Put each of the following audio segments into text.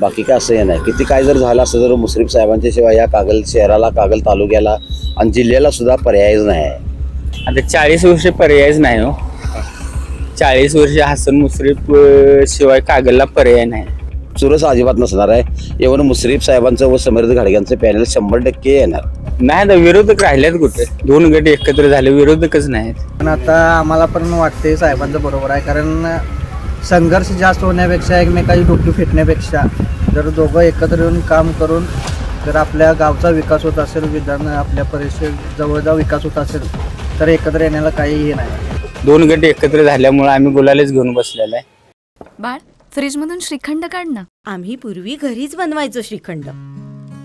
बाकी काय असं हे नाही. किती काय जर झालं असतं तर मुश्रीफ साहेबांच्या शिवाय या कागल शहराला, कागल तालुक्याला आणि जिल्ह्याला सुद्धा पर्यायच नाही आहे. आता 40 वर्ष पर्यायच नाही हो. 40 वर्ष हसन मुश्रीफ शिवाय कागलला पर्याय नाही. चुरस अजिबात नसणार आहे. एवढं मुश्रीफ साहेबांचं व समर्थ घाडग्यांचं पॅनल 100% येणार नाही. आता विरोधक राहिलेत कुठे? 2 गट एकत्र झाले, विरोधकच नाहीत. पण आता आम्हाला पण वाटते साहेबांचं बरोबर आहे, कारण संघर्ष जास्त होण्यापेक्षा, एकमेकाची डोकी फेटण्यापेक्षा जर दोघं एकत्र येऊन काम करून जर आपल्या गावचा विकास होत असेल, विधान आपल्या परिसर जवळचा विकास होत असेल तर एकत्र येण्याला काहीही नाही. 2 गट एकत्र झाल्यामुळे आम्ही गुलालच घेऊन बसलेला आहे. बाळ, फ्रीजमधून श्रीखंड काढ ना. आम्ही पूर्वी घरीच बनवायचो श्रीखंड,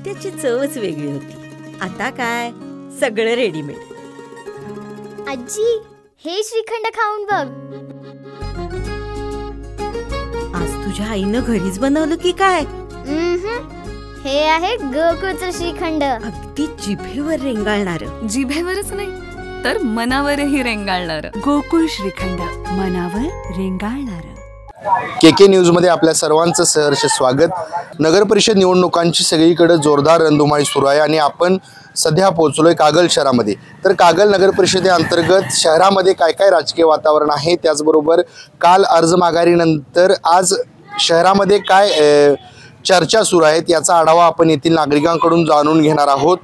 त्याची चवच वेगळी होती. आता काय सगळं रेडीमेड. आजी, हे श्रीखंड खाऊन बघ. आज तुझ्या आईनं घरीच बनवलं की काय? हे आहे गोकुळचं श्रीखंड. अगदी जिभेवर रेंगाळणार. जिभेवरच नाही तर मनावरही रेंगाळणार. गोकुळ श्रीखंड, मनावर रेंगाळणार. KK न्यूजमध्ये आपल्या सर्वांचं सहर्ष स्वागत. नगर परिषद निवडणुकांची सगळीकडे जोरदार रणधुमाळी सुरू आहे आणि आपण सध्या पोहोचलोय कागल शहरामध्ये. तर कागल नगर परिषदेअंतर्गत शहरामध्ये काय काय राजकीय वातावरण आहे, त्याचबरोबर काल अर्ज माघारीनंतर आज शहरामध्ये काय चर्चा सुरू आहेत याचा आढावा आपण येथील नागरिकांकडून जाणून घेणार आहोत.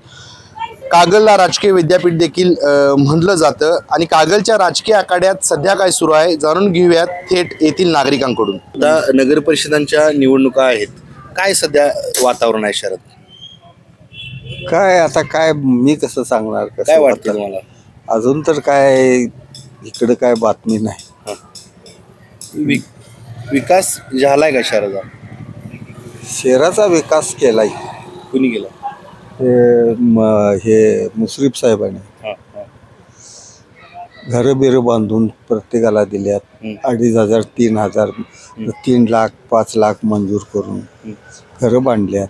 कागलला राजकीय विद्यापीठ देखील म्हटलं जातं आणि कागलच्या राजकीय आखाड्यात सध्या काय सुरू आहे जाणून घेऊयात थेट येथील नागरिकांकडून. आता नगर परिषदांच्या निवडणुका आहेत, काय सध्या वातावरण आहे शहरात? काय आता काय मी कसं सांगणार, काय वाटतं तुम्हाला? अजून तर काय इकडे काय बातमी नाही. विकास झालाय का शहराचा? शहराचा विकास केलाय. कुणी केला? हे मुश्रीफ साहेबांनी घरं बिरं बांधून प्रत्येकाला दिल्यात. 2,500, 3,000, 3 लाख, 5 लाख मंजूर करून घरं बांधल्यात.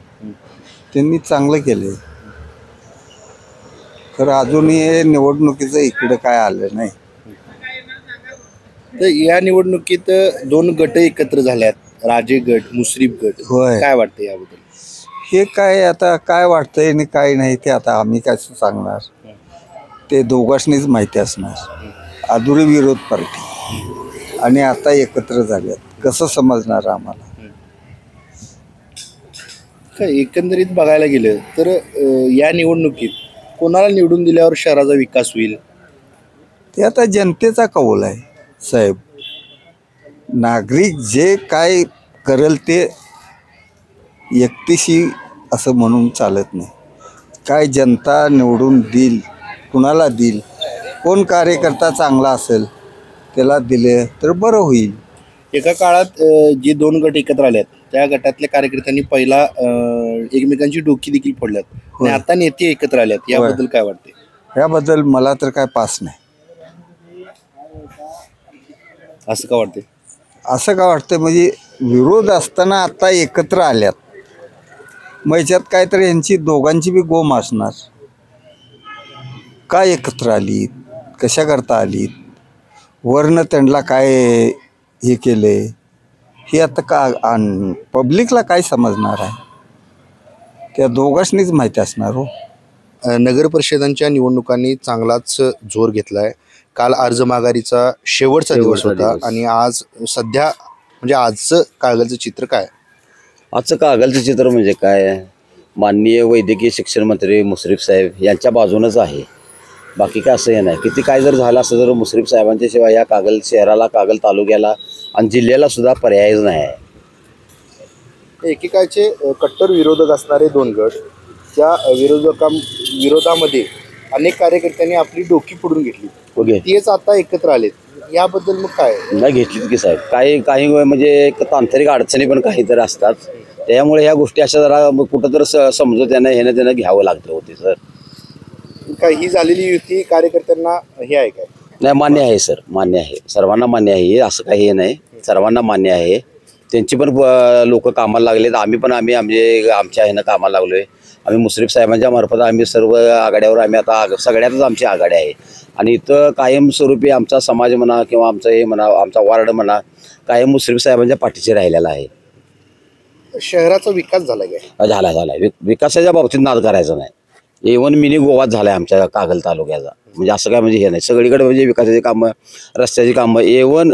त्यांनी चांगलं केले. खरं अजूनही निवडणुकीचं इकडे काय आलं नाही. तर या निवडणुकीत 2 गट एकत्र झाल्यात, राजे गट, मुश्रीफ गट. होय. काय वाटतं याबद्दल? हे काय आता काय वाटतंय आणि काय नाही ते आता आम्ही काय सांगणार, ते दोघांनीच माहिती असणार. अधुरी विरोध पार्टी आणि आता एकत्र झाल्यात, कसं समजणार आम्हाला? एकंदरीत बघायला गेलं तर या निवडणुकीत कोणाला निवडून दिल्यावर शहराचा विकास होईल ते आता जनतेचा कौल आहे साहेब. नागरिक जे काय करेल ते एकतीशी असं म्हणून चालत नाही. काय जनता निवडून देईल, कुणाला देईल, कोण कार्यकर्ता चांगला असेल त्याला दिले तर बरं होईल. एका काळात जे 2 गट एकत्र आल्यात त्या गटातल्या कार्यकर्त्यांनी पहिला एकमेकांची डोकी देखील फोडल्यात आणि आता नेते एकत्र आल्यात, याबद्दल काय वाटते? याबद्दल मला तर काय पास नाही. असं का वाटते? असं का वाटतं म्हणजे विरोध असताना आता एकत्र आल्यात, मग याच्यात काय तर यांची दोघांची बी गोम असणार. काय एकत्र आलीत, कशा करता आलीत, वरनं त्यांना काय हे केले, हे आता का पब्लिकला काय समजणार आहे? त्या दोघांनीच माहिती असणार हो. नगर परिषदांच्या निवडणुकांनी चांगलाच जोर घेतलाय. काल अर्ज माघारीचा शेवटचा दिवस होता आणि आज सध्या म्हणजे आजचं कागलचं चित्र काय? आजचं कागलचं चित्र म्हणजे काय, माननीय वैद्यकीय शिक्षण मंत्री मुश्रीफ साहेब यांच्या बाजूनच आहे. बाकी काय असं हे नाही. किती काय जर झालं असतं तर मुश्रीफ साहेबांच्या शिवाय या कागल शहराला, कागल तालुक्याला आणि जिल्ह्याला सुद्धा पर्यायच नाही आहे. एकेकाळचे कट्टर विरोधक असणारे 2 गट, त्या विरोधामध्ये अनेक कार्यकर्त्यांनी आपली डोकी फोडून घेतली. तेच आता एकत्र आलेत, याबद्दल मग काय? नाही घेतलीत की साहेब. काही म्हणजे एक तांत्रिक अडचणी पण काहीतरी असतात, त्यामुळे ह्या गोष्टी अशा जरा कुठं तर समजून त्यानं घ्यावं लागतं होते सर. काय ही झालेली युती कार्यकर्त्यांना हे आहे काय? नाही, मान्य आहे सर, मान्य आहे, सर्वांना मान्य आहे. असं काही हे नाही, सर्वांना मान्य आहे. त्यांची पण लोक कामाला लागलेत, आम्ही आमच्या ह्यानं कामाला लागलोय. आम्ही मुश्रीफ साहेबांच्या मार्फत आम्ही सर्व आघाड्यावर आम्ही आता सगळ्यातच आमची आघाडी आहे आणि इथं कायमस्वरूपी आमचा समाज म्हणा किंवा आमचं हे म्हणा, आमचा वार्ड म्हणा, कायम मुश्रीफ साहेबांच्या पाठीशी राहिलेला आहे. शहराचा विकास झाला काय? झालाय विकासाच्या बाबतीत नाद करायचा नाही. इव्हन मिनी गोवाच झालाय आमच्या कागल तालुक्याचा. म्हणजे असं काय म्हणजे हे नाही, सगळीकडे म्हणजे विकासाची कामं, रस्त्याची कामं. इव्हन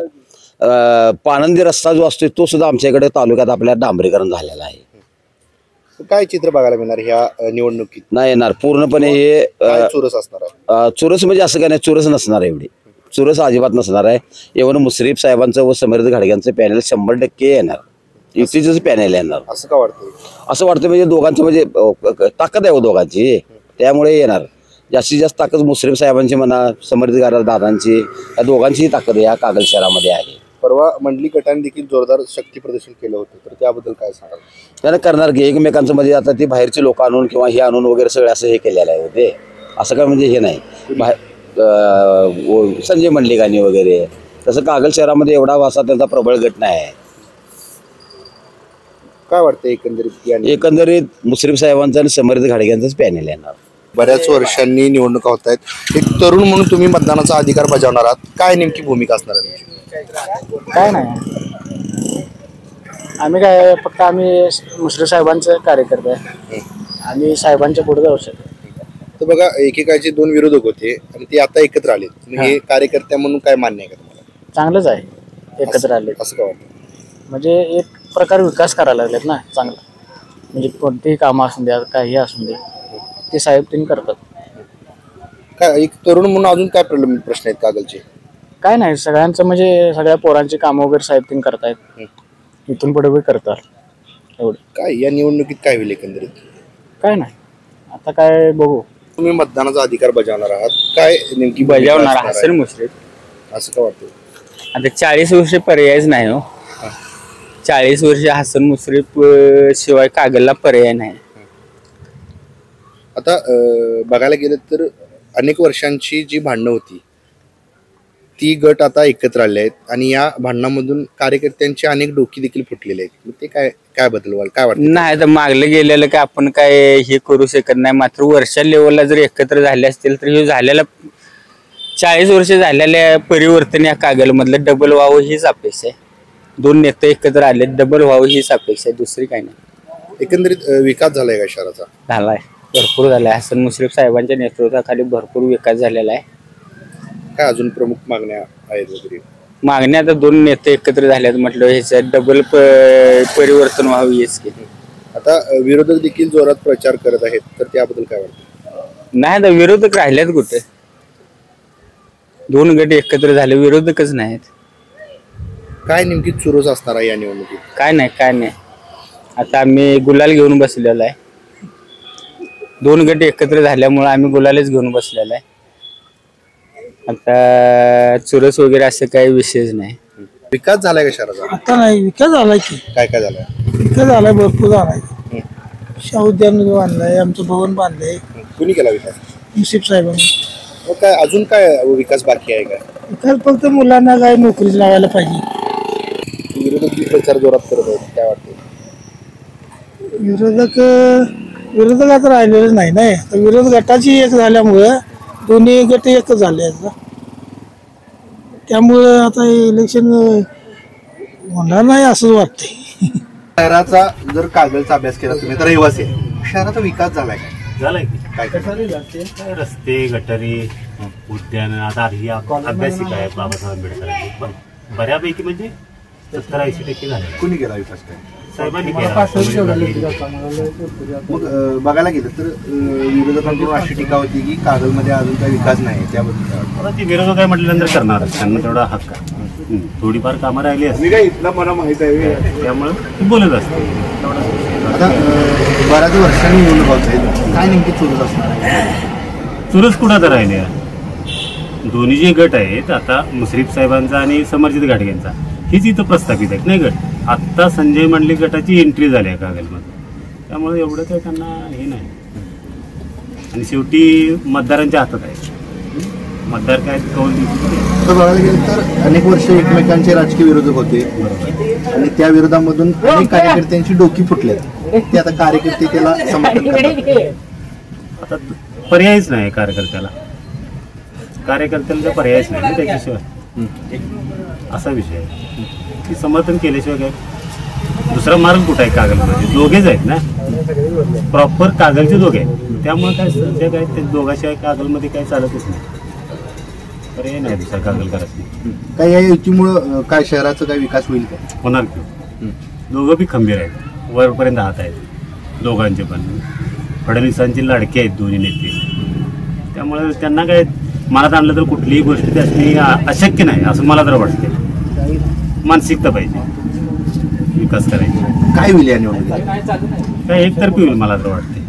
पाणंदी रस्ता जो असतो तो सुद्धा आमच्या इकडे तालुक्यात आपल्या डांबरीकरण झालेला आहे. काय चित्र बघायला मिळणार ह्या निवडणुकीत? नाही येणार पूर्णपणे हे चुरस असणार आहे. चुरस म्हणजे असं काय नाही, चुरस नसणार आहे, एवढी चुरस अजिबात नसणार आहे. इव्हन मुश्रीफ साहेबांचं व समीर घाडग्यांचं पॅनल 100% येणार, युतीचंच पॅनल येणार. असं का वाटतं? असं वाटतं म्हणजे दोघांचं म्हणजे ताकद आहे दोघांची, त्यामुळे येणार. जास्तीत जास्त ताकद मुश्रीफ साहेबांची म्हणा, समीर दादांची, या दोघांचीही ताकद या कागल शहरामध्ये आहे. परवा मंडली गटाने देखील जोरदार शक्ती प्रदर्शन केलं होतं, तर त्याबद्दल काय सांगाल? त्यानं करणार की एकमेकांचं म्हणजे आता ती बाहेरची लोक आणून किंवा हे आणून वगैरे सगळं असं हे केलेलं आहे होते. असं काय म्हणजे हे नाही, संजय मंडलिकांनी वगैरे तसं कागल शहरामध्ये एवढा असा त्यांचा प्रबळ गट नाही आहे. काय वाटतं एकंदरीत मुश्रीफ साहेबांचा आणि समीर घाडग्यांचाच पॅनल येणार. बऱ्याच वर्षांनी निवडणुका होत आहेत, एक तरुण म्हणून तुम्ही मतदानाचा अधिकार बजावणार आहात, काय नेमकी भूमिका असणार आहे? काय नाही, आम्ही काय फक्त आम्ही मुश्रीफ साहेबांचे कार्यकर्ते आहे, आम्ही साहेबांच्या पुढे जाऊ शकतो. तर बघा, एकेकाळचे दोन विरोधक होते आणि ते आता एकत्र आले, हे कार्यकर्त्या म्हणून काय मान्य आहे का तुम्हाला? चांगलंच आहे एकत्र आले. असं काय वाटतं? म्हणजे एक प्रकार विकास करायला लागलेत ना चांगला, म्हणजे कोणतेही कामं असून द्या, काही असून दे, ते साहेब त्यांनी करतात. काय एक तरुण म्हणून अजून काय प्रश्न आहेत कागलचे? काय नाही, सगळ्यांचं म्हणजे सगळ्या पोरांची कामं वगैरे साहेब त्यांनी करतायत, इथून पुढे बी करतात. एवढं काय या निवडणुकीत काय होईल एकंदरीत? काय नाही, आता काय बघू. तुम्ही मतदानाचा अधिकार बजावणार आहात, काय नेमकी बजावणार हसन मुश्रीफ. असं काय वाटतं? आता 40 वर्ष पर्यायच नाही हो. 40 वर्ष हसन मुश्रीफ शिवाय कागलला पर्याय नाही. आता बघायला गेलं तर अनेक वर्षांची जी भांडणं होती ती गट आता एकत्र आले आहेत आणि या भांडणामधून कार्यकर्त्यांची अनेक डोकी देखील फुटलेली आहेत. ते काय बदलवाल, काय वाटतं? नाही, तर मागलं गेलेलं काय आपण काय हे करू शकत नाही. मात्र वरच्या लेवलला जर एकत्र झाले असतील तर हे झालेला 40 वर्ष झालेल्या परिवर्तन या कागलमधलं डबल व्हावं हीच अपेक्षा आहे. दोन नेते एकत्र आले, डबल व्हावं हीच अपेक्षा आहे, दुसरी काही नाही. एकंदरीत विकास झालाय का शहराचा? झालाय, भरपूर झालाय. हसन मुश्रीफ साहेबांच्या नेतृत्वाखाली भरपूर विकास झालेला आहे. काय अजून प्रमुख मागण्या आहेत वगैरे? मागण्या आता दोन नेते एकत्र झाल्यात म्हटलं ह्याच्यात डबल परिवर्तन व्हावं हेच की. आता विरोधक देखील जोरात प्रचार करत आहेत, तर त्याबद्दल काय वाटतं? नाही, आता विरोधक राहिल्यात कुठे? दोन गट एकत्र झाले, विरोधकच नाहीत. काय नेमकी चुरस असणार आहे या निवडणुकीत? काय नाही. आता आम्ही गुलाल घेऊन बसलेलो आहे. दोन गट एकत्र झाल्यामुळे आम्ही गुलालच घेऊन बसलेलो आहे. आता चुरस वगैरे असं काही विशेष नाही. विकास झालाय का शहराचा? आता नाही, विकास झालाय की. काय झालाय? विकास झालाय, भरपूर झालाय. शाहू उद्यान बांधलंय, आमचं भवन बांधलंय. कुणी केला विकास? मुश्रीफ साहेबांनी. काय अजून काय विकास बाकी आहे का? विकास फक्त मुलांना काय नोकरीच लावायला पाहिजे. विरोधक प्रचार जोरात करत आहेत, काय वाटतं? विरोधक आता राहिलेलं नाही ना. विरोध गटाची एक झाल्यामुळं दोन्ही गट एक झाले, त्यामुळं आता इलेक्शन होणार नाही असं वाटतंय. शहराचा जर कागलचा अभ्यास केला तुम्ही तर रहिवासी आहे, शहराचा विकास झालाय का? झालाय काय रस्ते, गटारी, उद्यान. आता ही अभ्यासिक आहे बाबासाहेब आंबेडकरांची, पण बऱ्यापैकी म्हणजे 70-80% झाले. कुणी केला विकास? काय साहेबांनी केला. मग बघायला गेलं तर विरोधकांकडून अशी टीका होती की कागलमध्ये अजून काही विकास नाही, त्याबद्दल ती विरोधक काय म्हटल्यानंतर करणार, त्यांना तेवढा हक्क आहे. थोडीफार कामं राहिली असते मला माहित आहे, त्यामुळे बोलत असते. आता बऱ्याच वर्षांनी निवडणूक होत आहेत, काय नेमकी चुरस असणार? चुरस कुठं तर राहिले. दोन्ही जे गट आहेत आता मुश्रीफ साहेबांचा आणि समर्जित घाटग्यांचा, हीच इथं प्रस्थापित आहेत नाही गट. आत्ता संजय मंडलिक गटाची एंट्री झाली आहे कागलमध्ये, त्यामुळे एवढं काही त्यांना हे नाही. आणि शेवटी मतदारांच्या हातात आहे, मतदार काय कौल देतील. बघायला गेलं तर अनेक वर्ष एकमेकांचे राजकीय विरोधक होते आणि त्या विरोधामधून अनेक कार्यकर्त्यांची डोकी फुटली. ते आता कार्यकर्ते त्याला समर्थन करतात. आता पर्यायच नाही कार्यकर्त्याला पर्यायच नाही त्याच्याशिवाय, असा विषय आहे की समर्थन केल्याशिवाय काय दुसरा मार्ग कुठं आहे कागलमध्ये? दोघेच आहेत ना, प्रॉपर कागलचे दोघे आहेत. त्यामुळे काय सध्या काय ते दोघाशिवाय कागलमध्ये काही चालतच नाही. पर्याय नाही दुसरा कागल करायचं नाही. काय या युतीमुळं काय शहराचा काय विकास होईल का? होणार की दोघं बी खंबीर आहेत, वरपर्यंत हात आहेत दोघांचे पण. फडणवीसांची लाडके आहेत दोन्ही नेते, त्यामुळे त्यांना काय मनात आणलं तर कुठलीही गोष्ट त्यासनी अशक्य नाही असं मला तर वाटते. मानसिकता पाहिजे विकास करायची. काय होईल या निवडणुकीत? काय एकतर्फी होईल मला तर वाटते.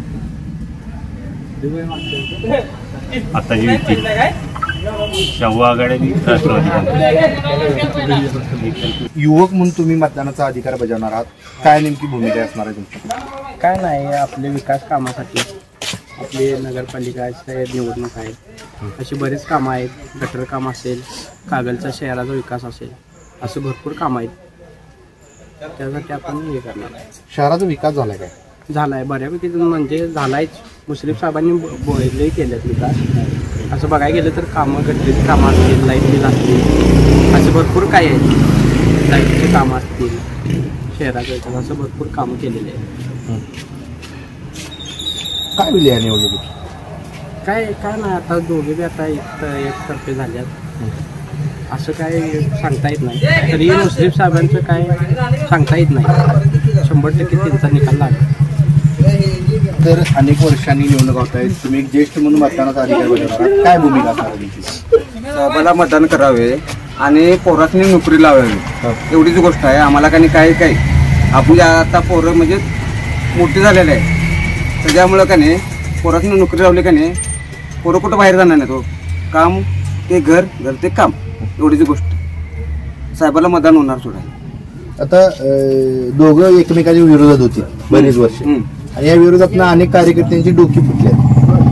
आता जी युती शाहू आघाडी राष्ट्रवादी युवक म्हणून तुम्ही मतदानाचा अधिकार बजावणार आहात, काय नेमकी भूमिका असणार आहे तुमची? काय नाही, आपले विकास कामासाठी आपली नगरपालिकाचे निवडणूक आहे, अशी बरीच कामं आहेत. गटर काम असेल, कागलच्या शहराचा विकास असेल, असे भरपूर कामं आहेत. त्यासाठी आपण हे करणार. शहराचा विकास झाला काय? झाला आहे बऱ्यापैकी, म्हणजे झालायच. मुश्रीफ साहेबांनी बोलले केलेत विकास. असं बघायला गेलं तर कामं, गटरीची कामं असतील, लाईट बिल असतील, असे भरपूर काय आहेत. लाईटचे कामं असतील, शहराचं विकास, असं भरपूर कामं केलेले आहेत. काय होईल या निवडणुकीत? काय नाही, आता दोघे बी आता एकतर्फे झाल्यात. असं काय सांगता येत नाही. तरी मुश्रीफ साहेबांचं काय सांगता येत नाही. 100% त्यांचा निकाल लागला. तर अनेक वर्षांनी निवडणूक होत आहेत, तुम्ही एक ज्येष्ठ म्हणून मतदानाचा अधिकार बजावणार आहात, काय भूमिका असणार तुमची? साहेबाला मतदान करावे आणि पोरासनी नोकरी लावावी, एवढीच गोष्ट आहे. आम्हाला काय आपण आता पोरं म्हणजे मोठी झालेले आहे, त्याच्यामुळं का नाही पोरासनी नोकरी लावली का नाही, पोरं कुठं बाहेर जाणार नाही. तो काम ते घर ते काम, एवढीच गोष्ट. साहेबाला मतदान होणार सोडा. आता दोघं एकमेकांच्या विरोधात होते बरेच वर्ष, आणि या विरोधात अनेक कार्यकर्त्यांची डोकी फुटली.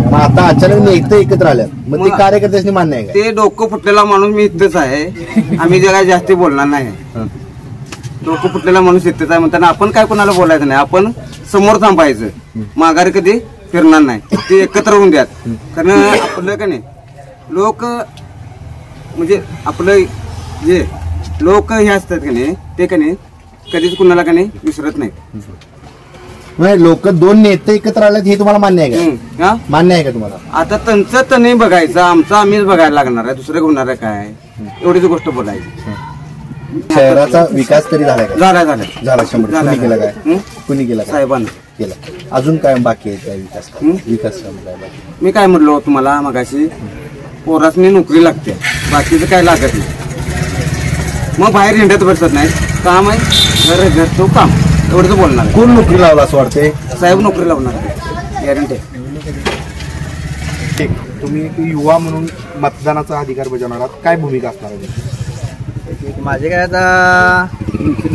मग आता अचानक एकत्र आल्यात, मग ते कार्यकर्त्यांनी मान्य आहे? ते डोकं फुटलेला माणूस मी इथंच आहे, आम्ही जगा जास्ती बोलणार नाही. डोकं फुटलेला माणूस इथंच आहे म्हणताना आपण काय कोणाला बोलायचं नाही. आपण समोर थांबायचं, माघारी कधी फिरणार नाही. ते एकत्र होऊन द्यात. कारण आपलं का नाही लोक म्हणजे आपलं जे लोक हे असतात का नाही, ते का नाही कधीच कुणाला का नाही विसरत नाहीत. लोक दोन नेते एकत्र आलेत हे तुम्हाला मान्य आहे का? मान्य आहे का तुम्हाला? आता त्यांचं तर नाही बघायचं, आमचं आम्हीच बघायला लागणार आहे. दुसरं होणार आहे काय, एवढीच गोष्ट बोलायची. शहराचा विकास तरी झालाय का? झाला 100%. कुणी केला काय? कुणी केला? साहेबांना केला. अजून काय बाकी आहे त्या विकास? मी काय म्हटलो तुम्हाला मगाशी, पोरासनी नोकरी लागते, बाकीचं काय लागत नाही. मग बाहेर हिंडत बसत नाही. काम आहे घर तो काम, एवढंच बोलणार. कोण नोकरी लावला असं वाटतंय? साहेब नोकरी लावणार, गॅरंटी. तुम्ही एक युवा म्हणून मतदानाचा अधिकार बजावणार आहात, काय भूमिका असणार आहे? माझे काय आता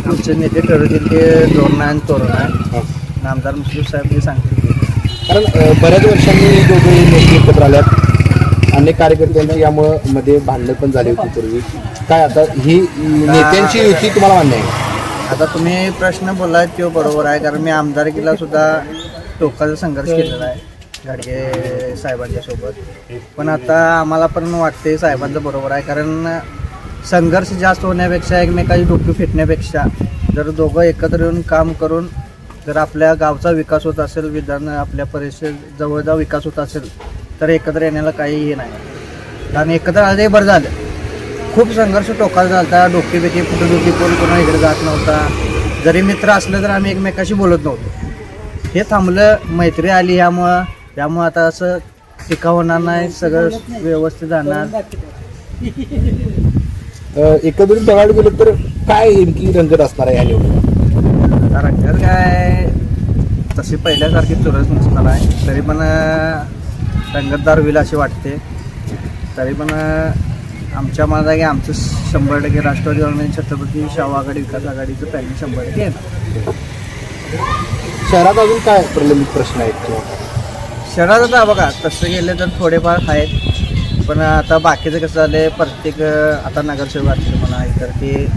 आमचे नेते ठरवतील ते धोरण आणि तोरण आहे. आमदार मुश्रीफ साहेब हे सांगतील. कारण बऱ्याच वर्षांनी दोघे नेते एकत्र आल्यात, अनेक कार्यकर्त्यांची यामुळं मध्ये भांडणं पण झाली होती पूर्वी. काय आता ही नेत्यांची युती तुम्हाला मान्य आहे? आता तुम्ही प्रश्न बोललात तो बरोबर आहे, कारण मी आमदारकीला सुद्धा टोकाचा संघर्ष केलेला आहे घाडगे साहेबांच्या सोबत. पण आता आम्हाला पण वाटते साहेबांचं बरोबर आहे, कारण संघर्ष जास्त होण्यापेक्षा, एकमेकाची डोकी फेटण्यापेक्षा जर दोघं एकत्र येऊन काम करून जर आपल्या गावचा विकास होत असेल, विधान आपल्या परिसर जवळचा विकास होत असेल, तर एकत्र येण्याला काही हे नाही. कारण एकत्र आलं बरं झालं. खूप संघर्ष टोकाला झाला, डोकी बेकी कुठं डोकी कोणा इकडे जात नव्हता. जरी मित्र असलं तर आम्ही एकमेकाशी बोलत नव्हतो. हे थांबलं, मैत्री आली त्यामुळं आता असं टीका होणार नाही, सगळं व्यवस्थित जाणार. एकत्रित बघायला गेलं तर काय नेमकी रंगत असणार आहे या निवडणुकीत? रंगत काय तशी पहिल्यासारखी चुरस नसणार आहे, तरी पण रंगतदार होईल असे वाटते. तरी पण आमच्या मनात आहे की आमचं 100% राष्ट्रवादी काँग्रेस छत्रपती शाहू आघाडी विकास आघाडीचं पॅनल 100% येणार. शहरात अजून काय प्रलंबित प्रश्न आहेत? शहरात आता बघा तसं गेले तर थोडेफार आहेत, पण आता बाकीचं कसं झालं, प्रत्येक आता नगरसेवक असतील म्हणा, इतर ते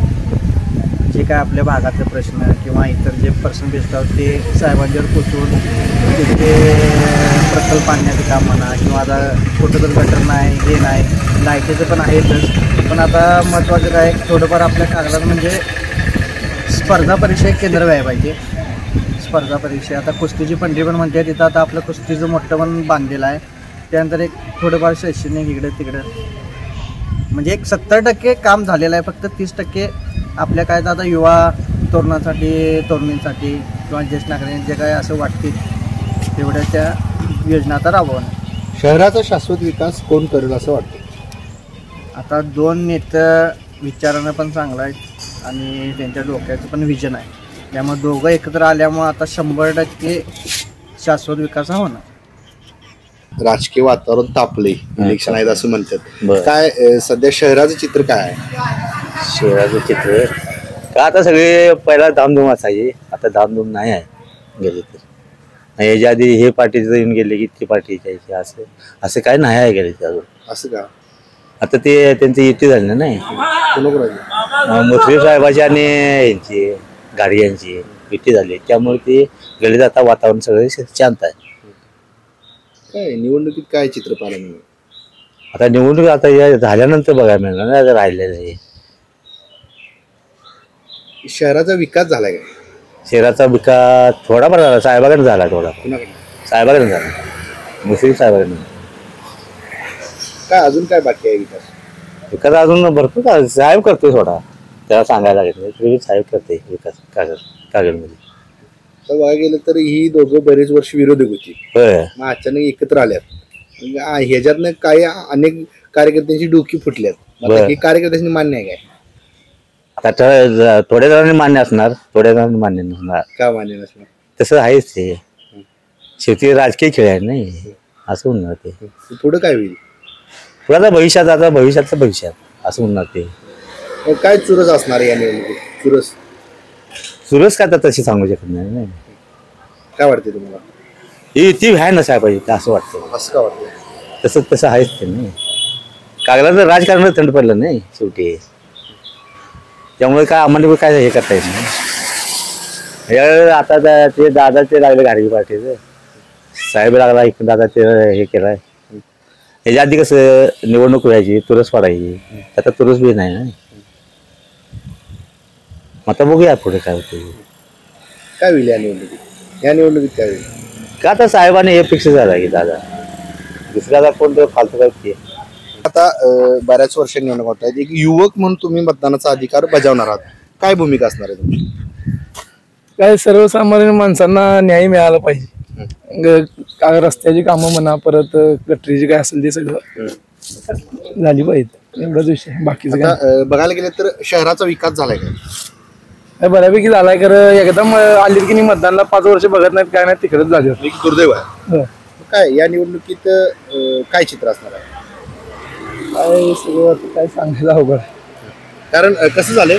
जे काय आपल्या भागातले प्रश्न किंवा इतर जे प्रश्न भेटतात ते साहेबांच्यावर पोचवून तिथे प्रकल्प आणण्याचं काम म्हणा, किंवा आता कुठं तर गटर नाही, हे नाही, लाईटीचं पण आहेतच. पण आता महत्त्वाचं काय, थोडंफार आपल्या कागदात म्हणजे स्पर्धा परीक्षा एक केंद्र व्हायला पाहिजे. स्पर्धा परीक्षा आता कुस्तीची पंढरी पण म्हणते, तिथं आता आपलं कुस्तीचं मोठं पण बांधलेलं आहे. त्यानंतर एक थोडंफार शैक्षणिक इकडं तिकडं म्हणजे एक 70% काम झालेलं आहे. फक्त 30% आपल्या काय आता युवा तरुणींसाठी किंवा ज्येष्ठ नागरिकांचे जे काय असं वाटतील तेवढ्या त्या योजना आता राबवणं. शहराचा शाश्वत विकास कोण करेल असं वाटतं? आता 2 नेतं विचारानं पण चांगलं आहेत आणि त्यांच्या डोक्याचं पण विजन आहे. त्यामुळे दोघं एकत्र आल्यामुळं आता 100% शाश्वत विकास हा होणार. राजकीय वातावरण तापले, इलेक्शन आहेत असं म्हणतात. काय सध्या शहराचं चित्र काय आहे? शहराचं चित्र का आता सगळे पहिला धामधूम असायची, आता धामधूम नाही आहे. गेले तर याच्या आधी हे पार्टीचं येऊन गेले की ती पार्टी यायची, असं काय नाही आहे गेले ते अजून. असं का? आता ते त्यांची युती झाली ना, नाही मुश्रीफ साहेबाची आणि यांची गाडी यांची युती झाली, त्यामुळे ते गेले आता वातावरण सगळे शांत आहे. काय निवडणुकीत काय चित्र पाहायला मिळेल? आता निवडणूक आता या झाल्यानंतर बघायला मिळणार नाही, आता राहिलेलं आहे. शहराचा विकास झालाय का? शहराचा विकास थोडाफार झाला, साहेबाकडे झाला, थोडा साहेबाकडे झाला, मुश्रीफ साहेबाकडे. काय अजून काय बाकी आहे विकास? विकास अजून भरपूर का साहेब करतोय, थोडा त्याला सांगायला लागेल तरी साहेब करते विकास कागलमध्ये. तर बघायला गेलं तर ही दोघं बरेच वर्ष विरोधक होती, मग अचानक एकत्र आल्यात. ह्याच्यातनं काही अनेक कार्यकर्त्यांची डोकी फुटल्यात. हे कार्यकर्त्यांनी मान्य आहे काय? आता थोड्या जणांनी मान्य असणार, थोड्या जणांनी मान्य नसणार. का मान्य नसणार? तसं आहेच ते, शेवटी राजकीय खेळ आहे नाही, असं होणार ते. पुढं काय होईल? पुढे भविष्यात, आता भविष्यात असं होणार ते. काय चुरस असणार या निवडणुकीत? चुरस काय तर तशी सांगू शकत नाही. काय वाटते तुम्हाला? ही ती व्हाय नसायला पाहिजे असं वाटतं. असं का वाटतं? तसं आहेच ते नाही. कागलाचं राजकारण थंड पडलं नाही शेवटी, त्यामुळे काय आम्हाला काय हे करता येत नाही. आता ते दादा ते लागले गाडगी पार्टीचं, साहेब लागला इकडे, दादा ते हे केलंय. ह्याच्या आधी कसं निवडणूक व्हायची, तुरस पडायची, आता तुरस बी नाही ना. आता बघूया पुढे काय होते. काय होईल या निवडणुकीत? या निवडणुकीत काय होईल? का आता साहेबांनी हे फिक्स झाला की दादा, दुसऱ्याला कोण फालतू काय. आता बऱ्याच वर्ष निवडणूक होत आहेत, एक युवक म्हणून तुम्ही मतदानाचा अधिकार बजावणार आहात, काय भूमिका असणार आहे तुमची? काय सर्वसामान्य माणसांना न्याय मिळाला पाहिजे. काय रस्त्याची कामं म्हणा, परत गटरीची काय असेल ते सगळं झाली पाहिजे, एवढाच विषय. बाकीचं बघायला गेलं तर शहराचा विकास झालाय का? बऱ्यापैकी झालाय, खरं एकदम आली की नाही मतदानला 5 वर्ष बघत नाहीत, काय नाही, तिकडेच झाले. दुर्दैव आहे. काय या निवडणुकीत काय चित्र असणार आहे? काय सगळं काय सांगायला अवघड. कारण कसं झालंय,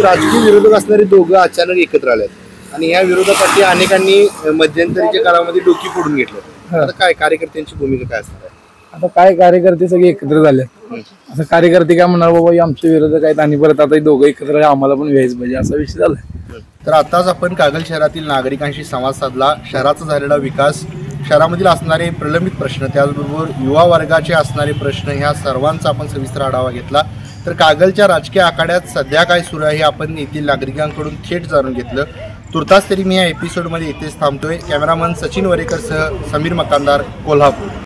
राजकीय विरोधक असणारे दोघं अचानक एकत्र आलेत आणि या विरोधासाठी अनेकांनी मध्यंतरीच्या काळामध्ये डोकी फोडून घेतलं. आता काय कार्यकर्त्यांची भूमिका काय असणार आहे? आता काय कार्यकर्ते सगळे एकत्र झाले. आता कार्यकर्ते काय म्हणणार, बाबा आमचे विरोधक आहेत आणि परत आता दोघं एकत्र आम्हाला पण व्यायच पाहिजे, असा विषय झालाय. तर आताच आपण कागल शहरातील नागरिकांशी संवाद साधला. शहराचा झालेला विकास, शहरामधील असणारे प्रलंबित प्रश्न, त्याचबरोबर युवा वर्गाचे असणारे प्रश्न, ह्या सर्वांचा आपण सविस्तर आढावा घेतला. तर कागलच्या राजकीय आखाड्यात सध्या काय सुरू आहे हे आपण येथील नागरिकांकडून थेट जाणून घेतलं. तुर्तास तरी मी या एपिसोडमध्ये इथेच थांबतोय. कॅमेरामन सचिन वरेकरसह समीर मकानदार, कोल्हापूर.